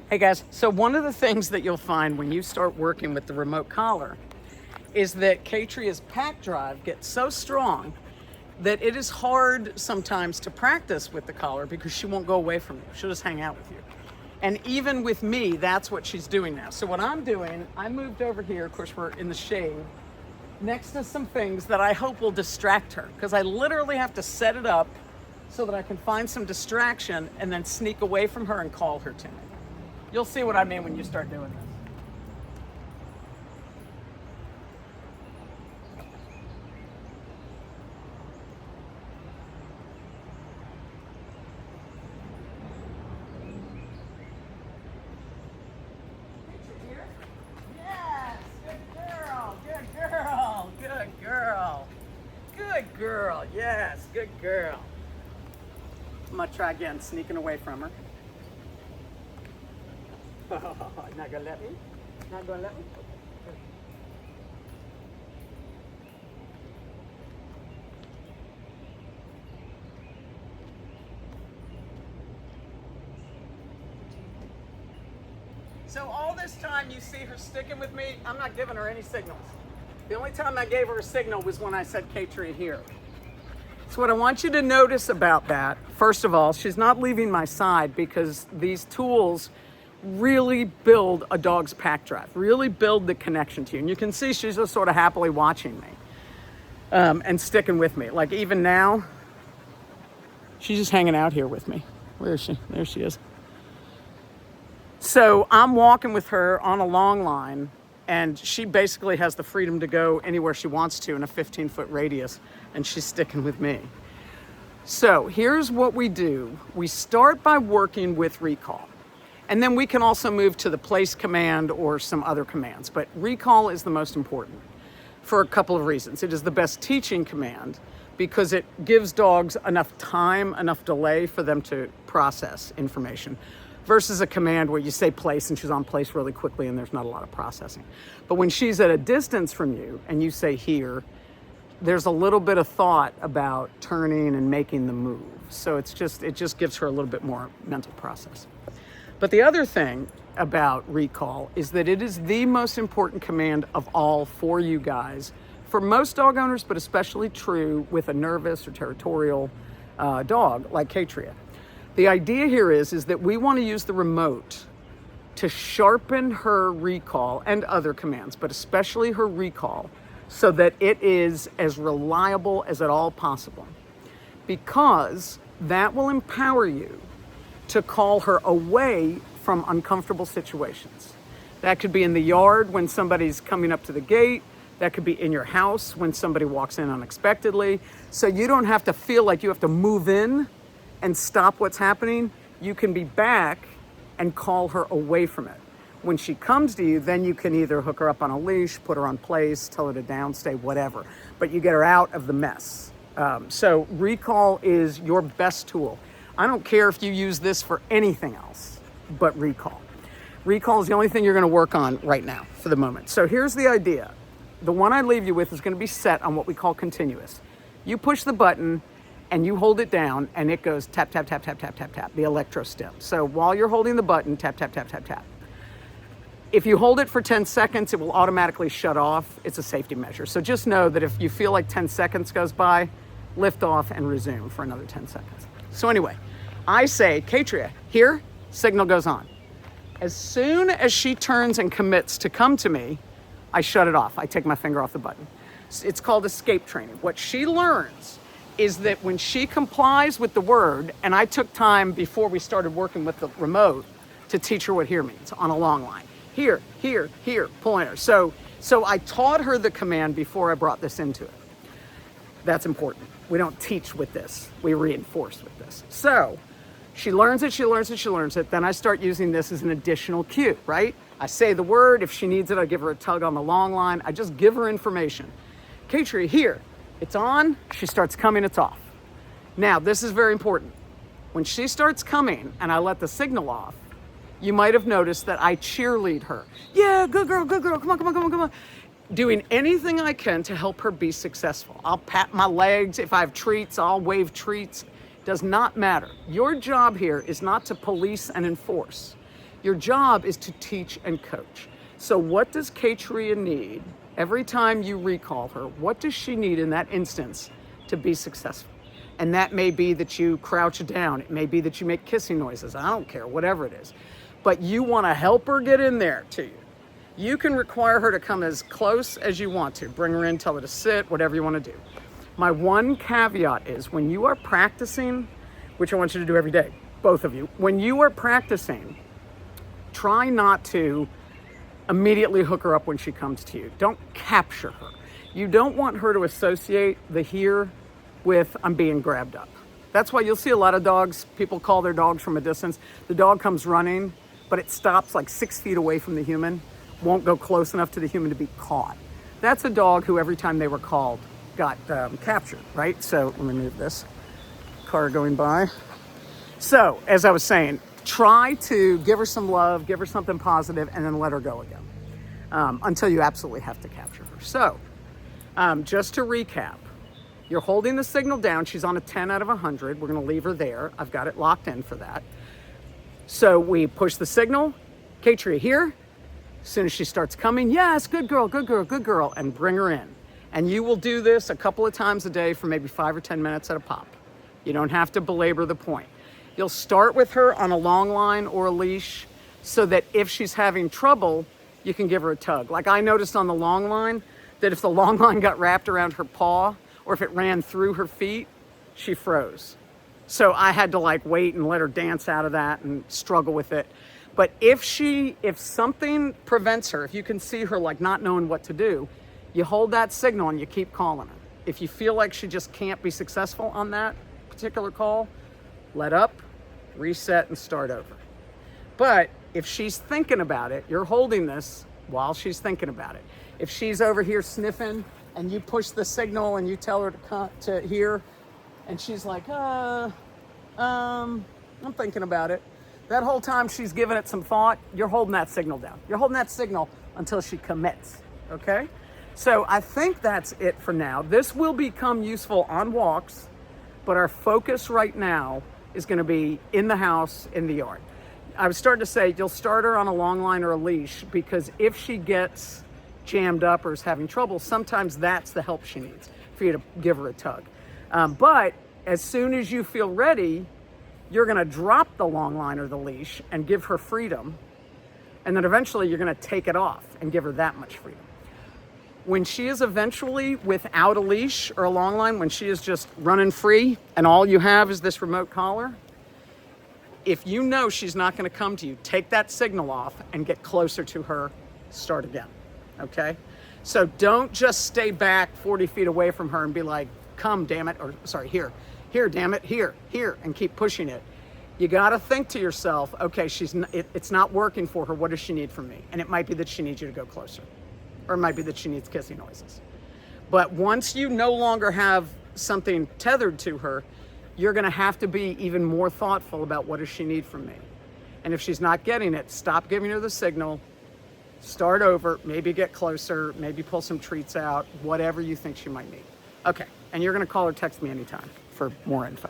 Hey guys, so one of the things that you'll find when you start working with the remote collar is that Katria's pack drive gets so strong that it is hard sometimes to practice with the collar because she won't go away from you. She'll just hang out with you. And even with me, that's what she's doing now. So what I'm doing, I moved over here, of course we're in the shade, next to some things that I hope will distract her, because I literally have to set it up so that I can find some distraction and then sneak away from her and call her to me. You'll see what I mean when you start doing this. Yes, good girl, good girl, good girl, good girl, yes, good girl. I'm gonna try again, sneaking away from her. Not gonna let me? Not gonna let me? So all this time you see her sticking with me, I'm not giving her any signals. The only time I gave her a signal was when I said Katria here. So what I want you to notice about that, first of all, she's not leaving my side because these tools really build a dog's pack drive, really build the connection to you. And you can see she's just sort of happily watching me and sticking with me. Like even now, she's just hanging out here with me. Where is she? There she is. So I'm walking with her on a long line, and she basically has the freedom to go anywhere she wants to in a 15-foot radius, and she's sticking with me. So here's what we do. We start by working with recall. And then we can also move to the place command or some other commands. But recall is the most important for a couple of reasons. It is the best teaching command because it gives dogs enough time, enough delay for them to process information versus a command where you say place and she's on place really quickly and there's not a lot of processing. But when she's at a distance from you and you say here, there's a little bit of thought about turning and making the move. So it just gives her a little bit more mental process. But the other thing about recall is that it is the most important command of all for you guys, for most dog owners, but especially true with a nervous or territorial dog like Katria. The idea here is that we want to use the remote to sharpen her recall and other commands, but especially her recall, so that it is as reliable as at all possible. Because that will empower you to call her away from uncomfortable situations. That could be in the yard when somebody's coming up to the gate. That could be in your house when somebody walks in unexpectedly. So you don't have to feel like you have to move in and stop what's happening. You can be back and call her away from it. When she comes to you, then you can either hook her up on a leash, put her on place, tell her to downstay, whatever. But you get her out of the mess. So recall is your best tool. I don't care if you use this for anything else but recall. Recall is the only thing you're going to work on right now for the moment. So here's the idea. The one I leave you with is going to be set on what we call continuous. You push the button and you hold it down and it goes tap, tap, tap, tap, tap, tap, tap, the electro stim. So while you're holding the button, tap, tap, tap, tap, tap. If you hold it for 10 seconds, it will automatically shut off. It's a safety measure. So just know that if you feel like 10 seconds goes by, lift off and resume for another 10 seconds. So anyway, I say, Katria, here, signal goes on. As soon as she turns and commits to come to me, I shut it off. I take my finger off the button. It's called escape training. What she learns is that when she complies with the word, and I took time before we started working with the remote to teach her what here means on a long line. Here, here, here, pointer. So I taught her the command before I brought this into it. That's important. We don't teach with this. We reinforce with this. So she learns it, she learns it, she learns it. Then I start using this as an additional cue, right? I say the word. If she needs it, I give her a tug on the long line. I just give her information. Katria, here, it's on. She starts coming, it's off. Now, this is very important. When she starts coming and I let the signal off, you might have noticed that I cheerlead her. Yeah, good girl, come on, come on, come on, come on. Doing anything I can to help her be successful. I'll pat my legs. If I have treats, I'll wave treats. Does not matter. Your job here is not to police and enforce. Your job is to teach and coach. So what does Katria need every time you recall her? What does she need in that instance to be successful? And that may be that you crouch down. It may be that you make kissing noises. I don't care, whatever it is. But you want to help her get in there to you. You can require her to come as close as you want to. Bring her in, tell her to sit, whatever you want to do. My one caveat is when you are practicing, which I want you to do every day, both of you, when you are practicing, try not to immediately hook her up when she comes to you. Don't capture her. You don't want her to associate the here with I'm being grabbed up. That's why you'll see a lot of dogs, people call their dogs from a distance. The dog comes running, but it stops like 6 feet away from the human, won't go close enough to the human to be caught. That's a dog who every time they were called got captured, right? So let me move this car going by. So as I was saying, try to give her some love, give her something positive, and then let her go again until you absolutely have to capture her. So just to recap, you're holding the signal down. She's on a 10 out of 100. We're going to leave her there. I've got it locked in for that. So we push the signal. Katria here. As soon as she starts coming, yes, good girl, good girl, good girl, and bring her in. And you will do this a couple of times a day for maybe 5 or 10 minutes at a pop. You don't have to belabor the point. You'll start with her on a long line or a leash so that if she's having trouble, you can give her a tug. Like I noticed on the long line that if the long line got wrapped around her paw or if it ran through her feet, she froze. So I had to like wait and let her dance out of that and struggle with it. But if something prevents her, if you can see her like not knowing what to do, you hold that signal and you keep calling her. If you feel like she just can't be successful on that particular call, let up, reset, and start over. But if she's thinking about it, you're holding this while she's thinking about it. If she's over here sniffing and you push the signal and you tell her to come to here, and she's like, I'm thinking about it. That whole time she's giving it some thought, you're holding that signal down. You're holding that signal until she commits, okay? So I think that's it for now. This will become useful on walks, but our focus right now is going to be in the house, in the yard. I was starting to say you'll start her on a long line or a leash because if she gets jammed up or is having trouble, sometimes that's the help she needs for you to give her a tug. But as soon as you feel ready, you're going to drop the long line or the leash and give her freedom. And then eventually you're going to take it off and give her that much freedom. When she is eventually without a leash or a long line, when she is just running free and all you have is this remote collar, if you know she's not going to come to you, take that signal off and get closer to her, start again, okay? So don't just stay back 40 feet away from her and be like, come, damn it, or sorry, here, damn it, here, and keep pushing it. You got to think to yourself, okay, it's not working for her. What does she need from me? And it might be that she needs you to go closer, or it might be that she needs kissing noises. But once you no longer have something tethered to her, you're going to have to be even more thoughtful about what does she need from me. And if she's not getting it, stop giving her the signal, start over, maybe get closer, maybe pull some treats out, whatever you think she might need. Okay, and you're going to call or text me anytime for more info.